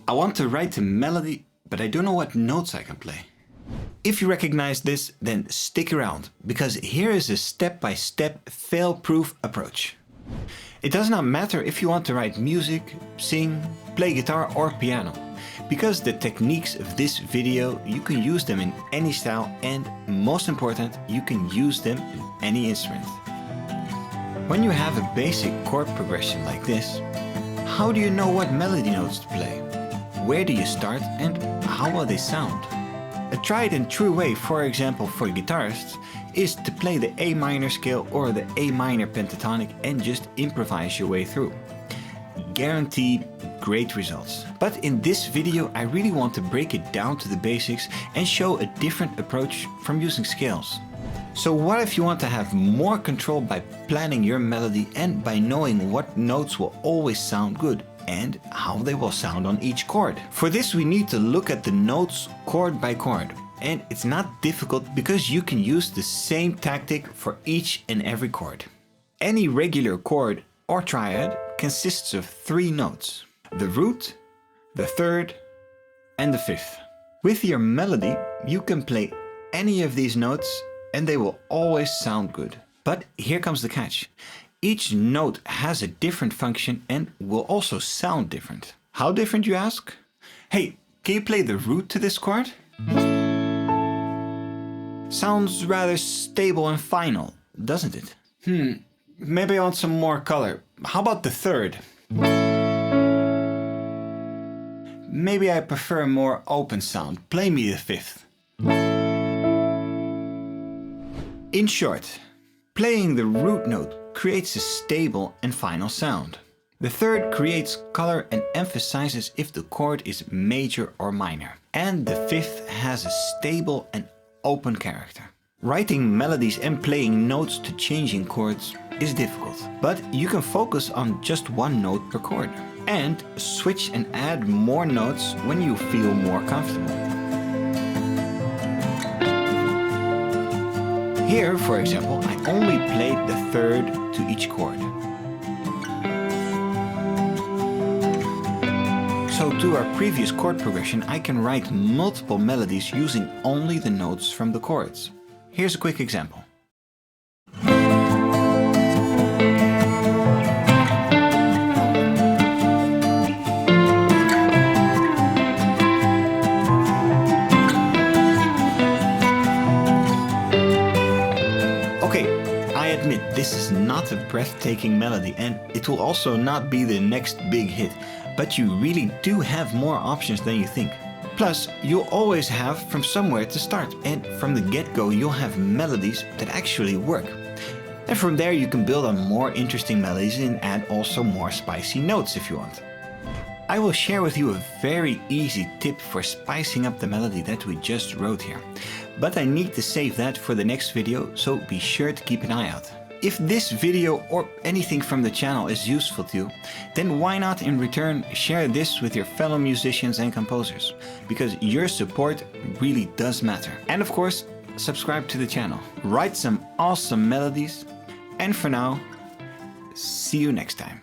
I want to write a melody, but I don't know what notes I can play. If you recognize this, then stick around, because here is a step-by-step fail-proof approach. It does not matter if you want to write music, sing, play guitar or piano, because the techniques of this video, you can use them in any style, and most important, you can use them in any instrument. When you have a basic chord progression like this, how do you know what melody notes to play? Where do you start and how will they sound? A tried and true way, for example for guitarists, is to play the A minor scale or the A minor pentatonic and just improvise your way through. Guaranteed great results. But in this video I really want to break it down to the basics and show a different approach from using scales. So what if you want to have more control by planning your melody and by knowing what notes will always sound good and how they will sound on each chord? For this we need to look at the notes chord by chord. And it's not difficult because you can use the same tactic for each and every chord. Any regular chord or triad consists of 3 notes: the root, the third and the fifth. With your melody you can play any of these notes and they will always sound good. But here comes the catch. Each note has a different function and will also sound different. How different, you ask? Hey, can you play the root to this chord? Sounds rather stable and final, doesn't it? Maybe I want some more color. How about the third? Maybe I prefer a more open sound. Play me the fifth. In short, playing the root note creates a stable and final sound. The third creates color and emphasizes if the chord is major or minor. And the fifth has a stable and open character. Writing melodies and playing notes to changing chords is difficult, but you can focus on just one note per chord and switch and add more notes when you feel more comfortable. Here, for example, I only played the third to each chord. So to our previous chord progression, I can write multiple melodies using only the notes from the chords. Here's a quick example. I admit this is not a breathtaking melody and it will also not be the next big hit, but you really do have more options than you think. Plus, you'll always have from somewhere to start, and from the get-go you'll have melodies that actually work. And from there you can build on more interesting melodies and add also more spicy notes if you want. I will share with you a very easy tip for spicing up the melody that we just wrote here. But I need to save that for the next video, so be sure to keep an eye out. If this video or anything from the channel is useful to you, then why not in return share this with your fellow musicians and composers? Because your support really does matter. And of course, subscribe to the channel. Write some awesome melodies. And for now, see you next time.